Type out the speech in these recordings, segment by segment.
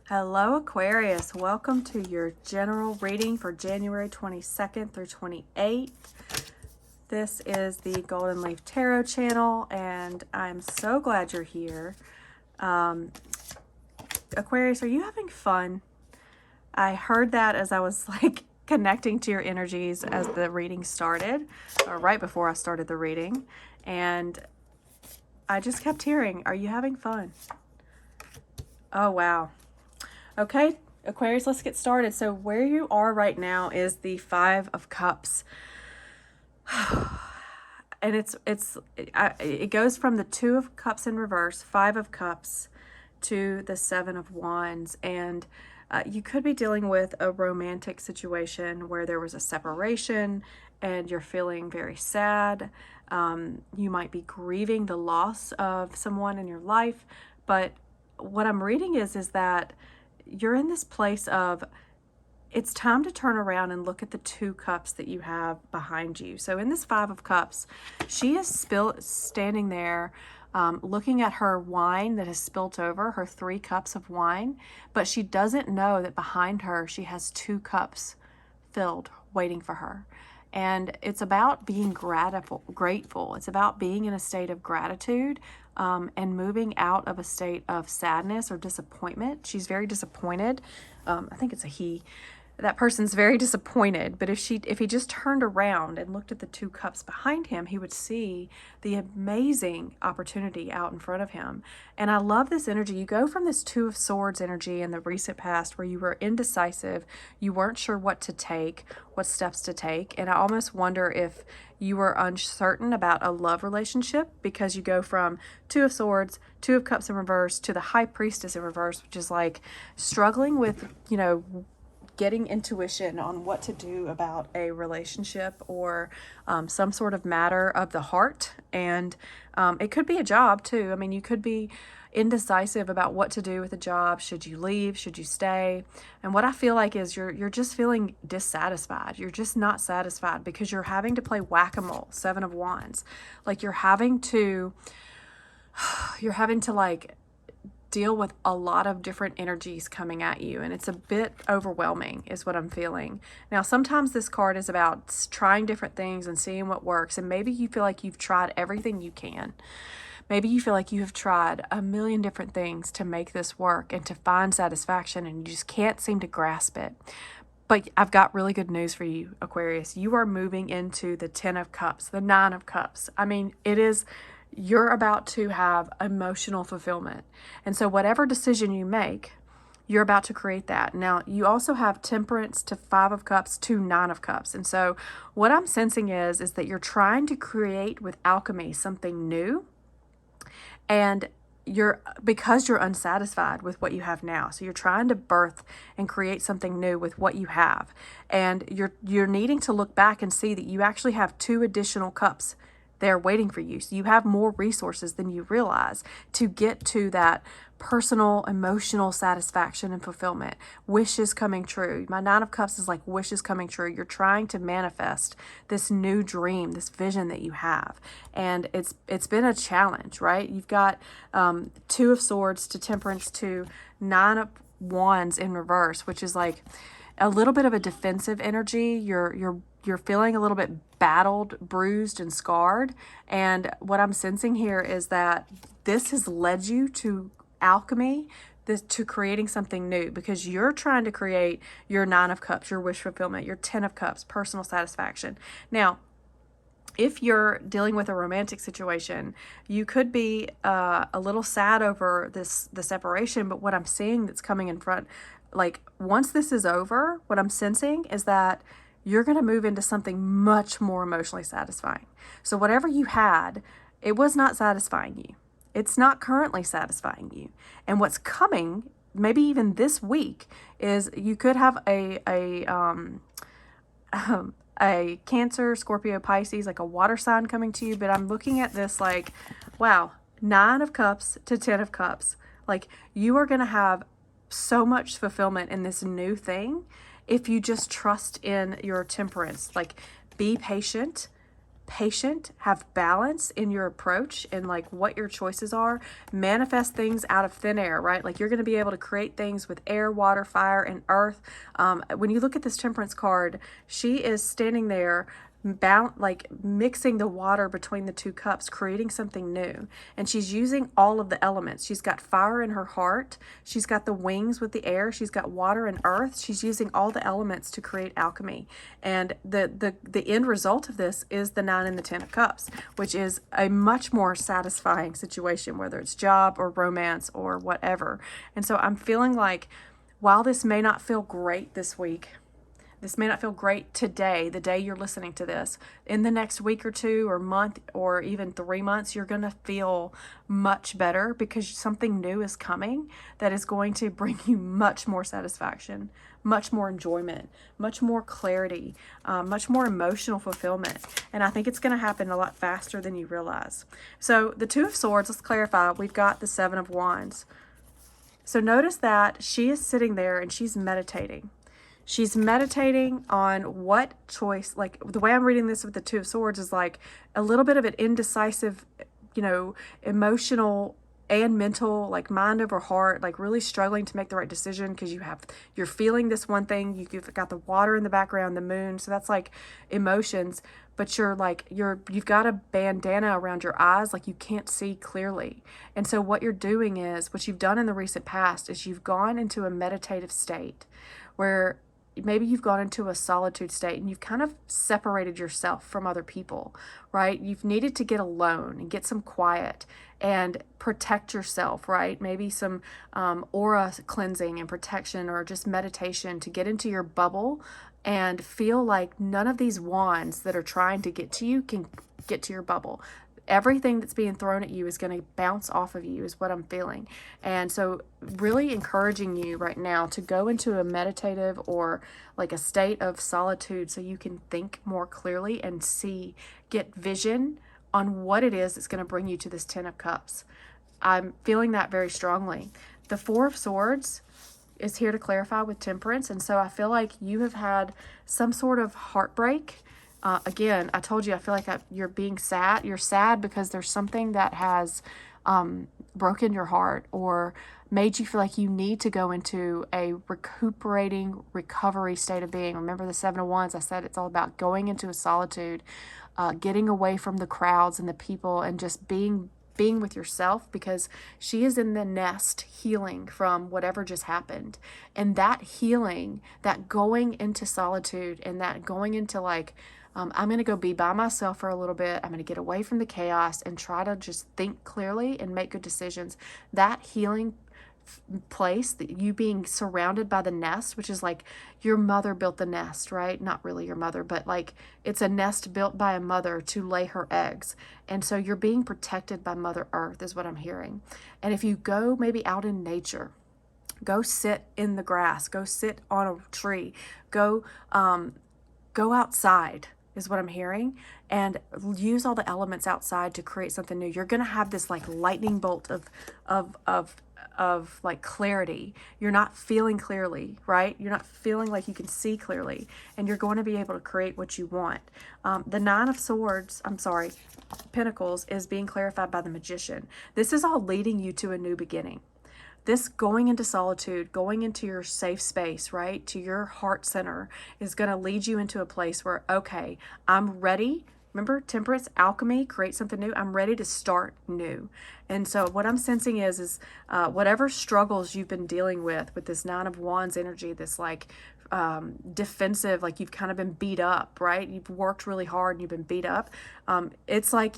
Hello Aquarius, welcome to your general reading for January 22nd through 28th. This is the Golden Leaf Tarot channel and I'm so glad you're here. Aquarius, are you having fun? I heard that as I was connecting to your energies as the reading started, or right before I started the reading, and I just kept hearing, are you having fun? Oh wow. Okay, Aquarius, let's get started. So where you are right now is the Five of Cups. And it goes from the Two of Cups in reverse, Five of Cups, to the Seven of Wands. And you could be dealing with a romantic situation where there was a separation and you're feeling very sad. You might be grieving the loss of someone in your life. But what I'm reading is that you're in this place of it's time to turn around and look at the two cups that you have behind you. So in this Five of Cups, she is standing there looking at her wine that has spilt over, her 3 cups of wine, but she doesn't know that behind her she has 2 cups filled waiting for her. And it's about being grateful. It's about being in a state of gratitude and moving out of a state of sadness or disappointment. She's very disappointed. I think it's a he. That person's very disappointed, but if he just turned around and looked at the 2 cups behind him, he would see the amazing opportunity out in front of him. And I love this energy. You go from this 2 of Swords energy in the recent past where you were indecisive, you weren't sure what to take, what steps to take, and I almost wonder if you were uncertain about a love relationship because you go from 2 of Swords, 2 of Cups in reverse to the High Priestess in reverse, which is like struggling with, getting intuition on what to do about a relationship or some sort of matter of the heart. And it could be a job too. I mean, you could be indecisive about what to do with a job. Should you leave? Should you stay? And what I feel like is you're just feeling dissatisfied. You're just not satisfied because you're having to play whack-a-mole, 7 of Wands. Like you're having to deal with a lot of different energies coming at you, and it's a bit overwhelming is what I'm feeling. Now, sometimes this card is about trying different things and seeing what works, and maybe you feel like you've tried everything you can. Maybe you feel like you have tried a million different things to make this work and to find satisfaction, and you just can't seem to grasp it. But I've got really good news for you, Aquarius. You are moving into the 10 of Cups, the 9 of Cups. I mean, you're about to have emotional fulfillment. And so whatever decision you make, you're about to create that. Now, you also have Temperance to 5 of Cups to 9 of Cups. And so what I'm sensing is that you're trying to create with alchemy something new. And because you're unsatisfied with what you have now. So you're trying to birth and create something new with what you have. And you're needing to look back and see that you actually have 2 additional cups there waiting for you. So you have more resources than you realize to get to that personal, emotional satisfaction and fulfillment. Wishes coming true. My 9 of Cups is like wishes coming true. You're trying to manifest this new dream, this vision that you have. And it's been a challenge, right? You've got 2 of Swords to Temperance to 9 of Wands in reverse, which is like a little bit of a defensive energy. You're feeling a little bit battled, bruised, and scarred. And what I'm sensing here is that this has led you to alchemy, to creating something new, because you're trying to create your 9 of Cups, your wish fulfillment, your 10 of Cups, personal satisfaction. Now, if you're dealing with a romantic situation, you could be a little sad over the separation, but what I'm seeing that's coming in front, like once this is over, what I'm sensing is that you're going to move into something much more emotionally satisfying. So whatever you had, it was not satisfying you. It's not currently satisfying you. And what's coming, maybe even this week, is you could have a Cancer, Scorpio, Pisces, like a water sign coming to you. But I'm looking at this like, wow, 9 of Cups to 10 of Cups. Like you are going to have so much fulfillment in this new thing if you just trust in your temperance. Like be patient, patient, have balance in your approach and like what your choices are, manifest things out of thin air, right? Like you're going to be able to create things with air, water, fire, and earth. When you look at this Temperance card, she is standing there like mixing the water between the two cups, creating something new. And she's using all of the elements. She's got fire in her heart. She's got the wings with the air. She's got water and earth. She's using all the elements to create alchemy. And the end result of this is the 9 and the 10 of cups, which is a much more satisfying situation, whether it's job or romance or whatever. And so I'm feeling like, while this may not feel great this week, this may not feel great today, the day you're listening to this, in the next week or 2 or month or even 3 months, you're going to feel much better because something new is coming that is going to bring you much more satisfaction, much more enjoyment, much more clarity, much more emotional fulfillment. And I think it's going to happen a lot faster than you realize. So the 2 of Swords, let's clarify, we've got the 7 of Wands. So notice that she is sitting there and she's meditating. She's meditating on what choice, like the way I'm reading this with the 2 of Swords is like a little bit of an indecisive, emotional and mental, like mind over heart, like really struggling to make the right decision because you're feeling this one thing, you've got the water in the background, the moon, so that's like emotions, but you've got a bandana around your eyes, like you can't see clearly. And so what you're doing is, what you've done in the recent past is you've gone into a meditative state where maybe you've gone into a solitude state and you've kind of separated yourself from other people, right? You've needed to get alone and get some quiet and protect yourself, right? Maybe some aura cleansing and protection, or just meditation to get into your bubble and feel like none of these wands that are trying to get to you can get to your bubble. Everything that's being thrown at you is going to bounce off of you, is what I'm feeling. And so really encouraging you right now to go into a meditative or like a state of solitude so you can think more clearly and get vision on what it is that's going to bring you to this 10 of Cups. I'm feeling that very strongly. The 4 of Swords is here to clarify with Temperance. And so I feel like you have had some sort of heartbreak. Again, I told you, I feel like you're being sad. You're sad because there's something that has broken your heart or made you feel like you need to go into a recuperating, recovery state of being. Remember the 7 of Wands, I said it's all about going into a solitude, getting away from the crowds and the people and just being with yourself, because she is in the nest healing from whatever just happened. And that healing, that going into solitude and that going into like, I'm going to go be by myself for a little bit. I'm going to get away from the chaos and try to just think clearly and make good decisions. That healing place, that you being surrounded by the nest, which is like your mother built the nest, right? Not really your mother, but like it's a nest built by a mother to lay her eggs. And so you're being protected by Mother Earth is what I'm hearing. And if you go maybe out in nature, go sit in the grass, go sit on a tree, go outside is what I'm hearing, and use all the elements outside to create something new. You're going to have this like lightning bolt of like clarity. You're not feeling clearly, right? You're not feeling like you can see clearly, and you're going to be able to create what you want. The 9 of Pentacles is being clarified by the Magician. This is all leading you to a new beginning. This going into solitude, going into your safe space, right, to your heart center, is going to lead you into a place where, okay, I'm ready. Remember, Temperance, alchemy, create something new. I'm ready to start new. And so what I'm sensing is whatever struggles you've been dealing with this 9 of Wands energy, this like defensive, like you've kind of been beat up, right? You've worked really hard and you've been beat up. It's like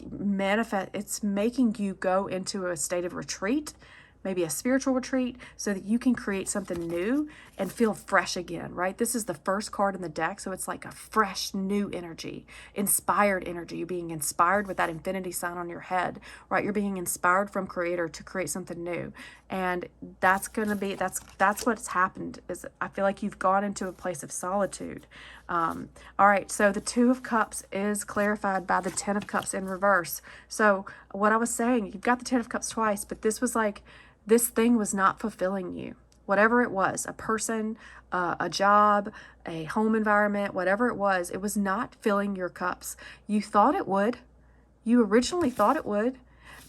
it's making you go into a state of retreat, maybe a spiritual retreat, so that you can create something new and feel fresh again, right? This is the first card in the deck, so it's like a fresh, new energy, inspired energy. You're being inspired with that infinity sign on your head, right? You're being inspired from Creator to create something new. And that's what's happened, is I feel like you've gone into a place of solitude. All right, so the 2 of Cups is clarified by the 10 of Cups in reverse. So what I was saying, you've got the 10 of Cups twice, but this was like, this thing was not fulfilling you, whatever it was, a person, a job, a home environment, whatever it was not filling your cups. You thought it would. You originally thought it would,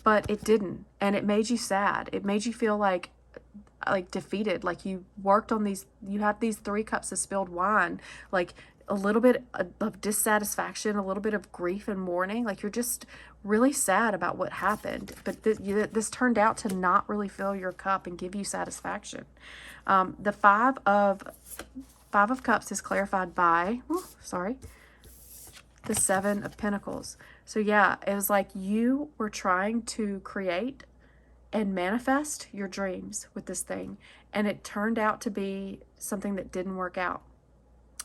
but it didn't. And it made you sad. It made you feel like defeated, like you worked on these, you have these 3 cups of spilled wine, like a little bit of dissatisfaction, a little bit of grief and mourning, like you're just really sad about what happened, but this turned out to not really fill your cup and give you satisfaction. The five of Cups is clarified by, the 7 of Pentacles. So yeah, it was like you were trying to create and manifest your dreams with this thing, and it turned out to be something that didn't work out.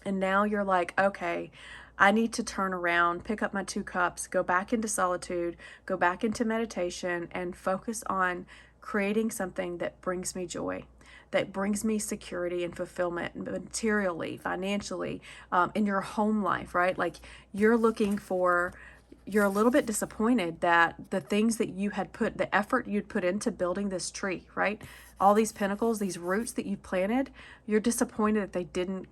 And now you're like, okay, I need to turn around, pick up my 2 cups, go back into solitude, go back into meditation, and focus on creating something that brings me joy, that brings me security and fulfillment materially, financially, in your home life, right? Like you're a little bit disappointed that the things that you had put, the effort you'd put into building this tree, right? All these pentacles, these roots that you planted, you're disappointed that they didn't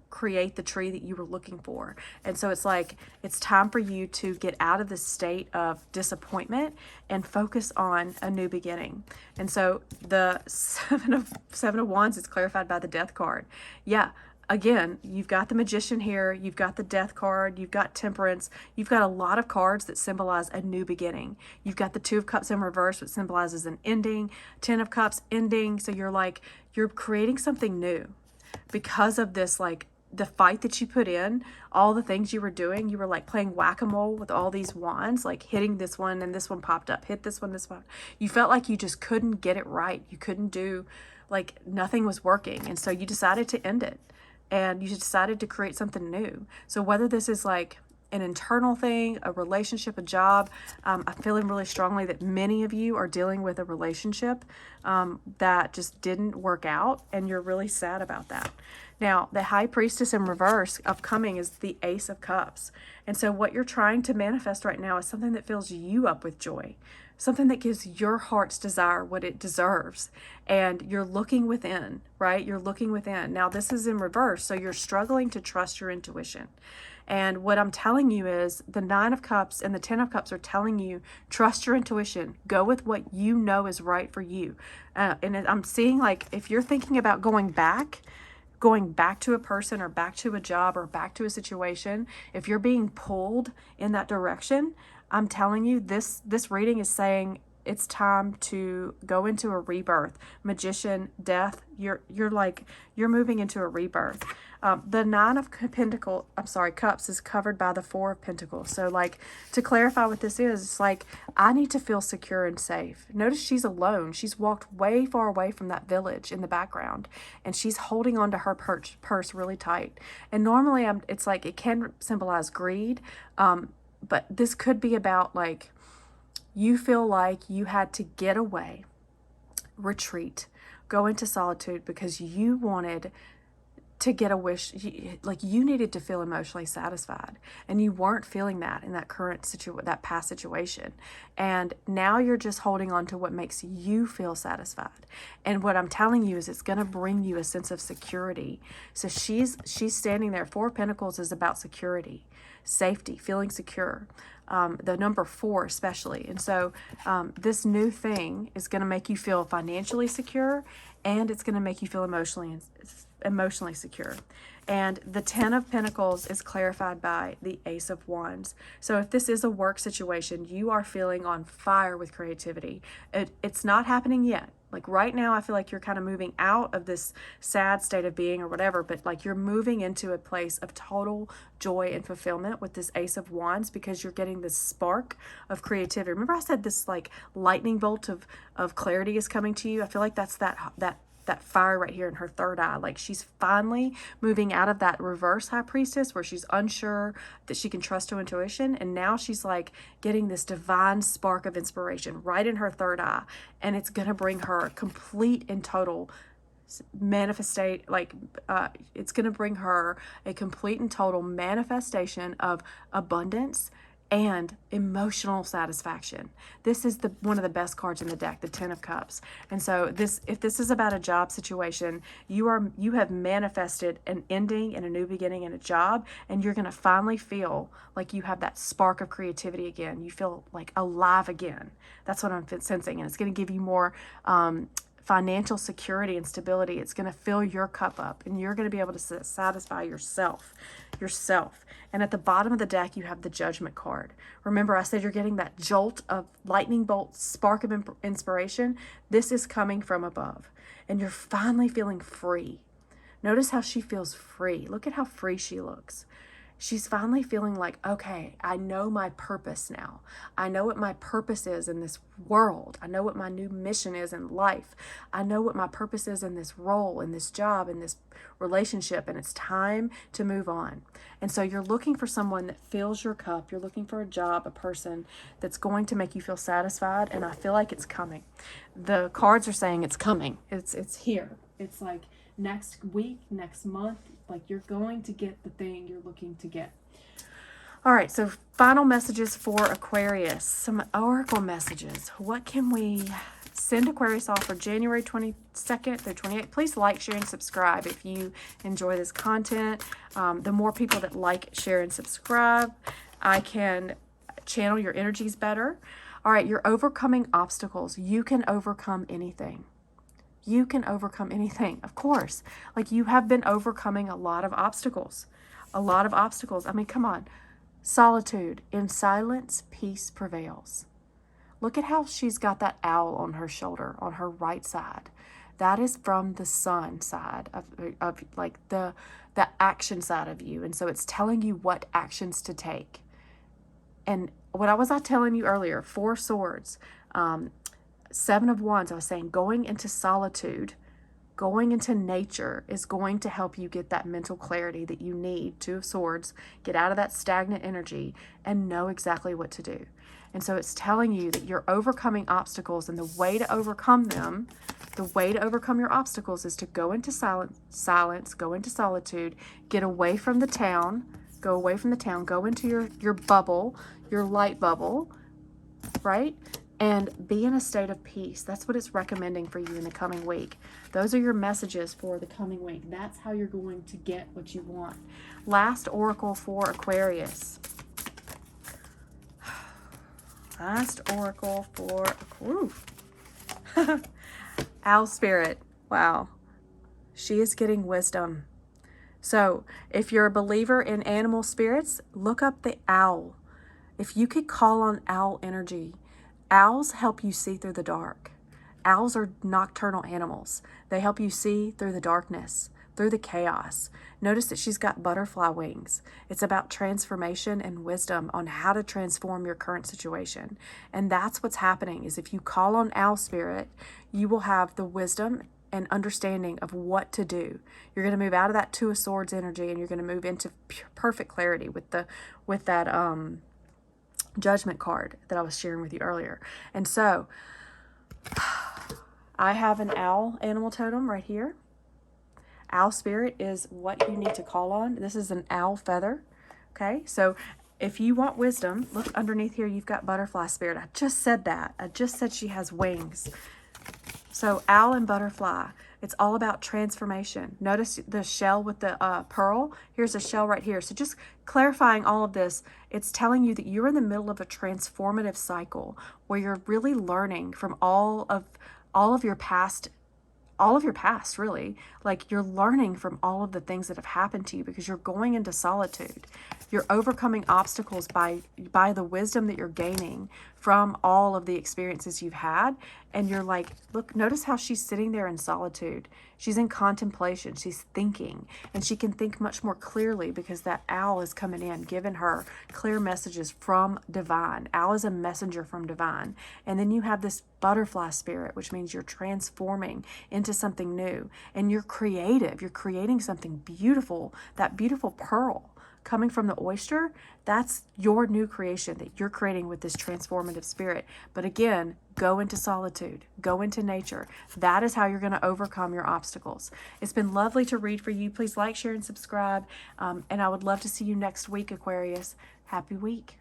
create the tree that you were looking for. And so it's like, it's time for you to get out of this state of disappointment and focus on a new beginning. And so the seven of Wands is clarified by the Death card. Yeah. Again, you've got the Magician here, you've got the Death card, you've got Temperance, you've got a lot of cards that symbolize a new beginning. You've got the 2 of Cups in reverse, which symbolizes an ending, 10 of Cups ending. So you're creating something new because of this, like the fight that you put in, all the things you were doing. You were like playing whack-a-mole with all these wands, like hitting this one and this one popped up, hit this one, this one. You felt like you just couldn't get it right. You couldn't do, like nothing was working. And so you decided to end it. And you decided to create something new. So whether this is like an internal thing, a relationship, a job, I'm feeling really strongly that many of you are dealing with a relationship that just didn't work out, and you're really sad about that. Now, the High Priestess in reverse upcoming is the Ace of Cups. And so what you're trying to manifest right now is something that fills you up with joy, something that gives your heart's desire what it deserves. And you're looking within, right? You're looking within. Now, this is in reverse, so you're struggling to trust your intuition. And what I'm telling you is the 9 of Cups and the 10 of Cups are telling you, trust your intuition. Go with what you know is right for you. And I'm seeing, like, if you're thinking about going back to a person or back to a job or back to a situation, if you're being pulled in that direction, I'm telling you, this reading is saying it's time to go into a rebirth. Magician, Death, you're moving into a rebirth. The 9 of Cups is covered by the 4 of Pentacles. So like, to clarify what this is, it's like, I need to feel secure and safe. Notice she's alone. She's walked way far away from that village in the background, and she's holding onto her purse really tight. And normally it's like, it can symbolize greed, but this could be about like, you feel like you had to get away, retreat, go into solitude because you wanted to get a wish, like you needed to feel emotionally satisfied, and you weren't feeling that in that that past situation. And now you're just holding on to what makes you feel satisfied. And what I'm telling you is it's going to bring you a sense of security. So she's standing there. 4 of Pentacles is about security, safety, feeling secure. The number 4 especially. And so this new thing is going to make you feel financially secure, and it's going to make you feel emotionally secure. And the 10 of Pentacles is clarified by the Ace of Wands. So if this is a work situation, you are feeling on fire with creativity. It's not happening yet. Like right now, I feel like you're kind of moving out of this sad state of being or whatever, but like you're moving into a place of total joy and fulfillment with this Ace of Wands, because you're getting this spark of creativity. Remember I said this like lightning bolt of clarity is coming to you? I feel like that's that fire right here in her third eye. Like she's finally moving out of that reverse High Priestess where she's unsure that she can trust her intuition, and now she's like getting this divine spark of inspiration right in her third eye, and it's gonna bring her complete and total manifestation. It's gonna bring her a complete and total manifestation of abundance and emotional satisfaction. This is one of the best cards in the deck, the Ten of Cups. And so if this is about a job situation, you have manifested an ending and a new beginning in a job, and you're going to finally feel like you have that spark of creativity again. You feel like alive again. That's what I'm sensing, and it's going to give you more financial security and stability. It's going to fill your cup up, and you're going to be able to satisfy yourself. And at the bottom of the deck, you have the Judgment card. Remember, I said you're getting that jolt of lightning bolt, spark of inspiration. This is coming from above, and you're finally feeling free. Notice how she feels free. Look at how free she looks. She's finally feeling like, okay, I know my purpose now. I know what my purpose is in this world. I know what my new mission is in life. I know what my purpose is in this role, in this job, in this relationship, and it's time to move on. And so you're looking for someone that fills your cup. You're looking for a job, a person that's going to make you feel satisfied, and I feel like it's coming. The cards are saying it's coming. It's here. It's like next week, next month, like you're going to get the thing you're looking to get. All right, so final messages for Aquarius. Some oracle messages. What can we send Aquarius off for January 22nd through 28th? Please like, share, and subscribe if you enjoy this content. The more people that like, share, and subscribe, I can channel your energies better. All right, you're overcoming obstacles. You can overcome anything. You can overcome anything, of course. Like, you have been overcoming a lot of obstacles. A lot of obstacles. I mean, come on. Solitude. In silence, peace prevails. Look at how she's got that owl on her shoulder, on her right side. That is from the sun side of like the action side of you. And so it's telling you what actions to take. And what was I telling you earlier? 4 swords. 7 of Wands, I was saying going into solitude, going into nature is going to help you get that mental clarity that you need. 2 of Swords, get out of that stagnant energy and know exactly what to do. And so it's telling you that you're overcoming obstacles, and the way to overcome them, the way to overcome your obstacles is to go into silence, go into solitude, get away from the town, go away from the town, go into your bubble, your light bubble, right? And be in a state of peace. That's what it's recommending for you in the coming week. Those are your messages for the coming week. That's how you're going to get what you want. Last oracle for Aquarius. Last oracle for Aquarius. Owl spirit. Wow. She is getting wisdom. So if you're a believer in animal spirits, look up the owl. If you could call on owl energy, owls help you see through the dark. Owls are nocturnal animals. They help you see through the darkness, through the chaos. Notice that she's got butterfly wings. It's about transformation and wisdom on how to transform your current situation. And that's what's happening, is if you call on owl spirit, you will have the wisdom and understanding of what to do. You're going to move out of that 2 of Swords energy, and you're going to move into perfect clarity with that Judgment card that I was sharing with you earlier. And so I have an owl animal totem right here. Owl spirit is what you need to call on. This is an owl feather. Okay, so if you want wisdom, look underneath here. You've got butterfly spirit. I just said that. I just said she has wings. So owl and butterfly, it's all about transformation. Notice the shell with the pearl. Here's a shell right here. So just clarifying all of this, it's telling you that you're in the middle of a transformative cycle where you're really learning from all of your past, really. Like, you're learning from all of the things that have happened to you because you're going into solitude. You're overcoming obstacles by the wisdom that you're gaining from all of the experiences you've had. And you're like, look, notice how she's sitting there in solitude. She's in contemplation. She's thinking, and she can think much more clearly because that owl is coming in, giving her clear messages from divine. Owl is a messenger from divine. And then you have this butterfly spirit, which means you're transforming into something new, and you're creative. You're creating something beautiful. That beautiful pearl coming from the oyster, that's your new creation that you're creating with this transformative spirit. But again, go into solitude, go into nature. That is how you're going to overcome your obstacles. It's been lovely to read for you. Please like, share, and subscribe. And I would love to see you next week, Aquarius. Happy week.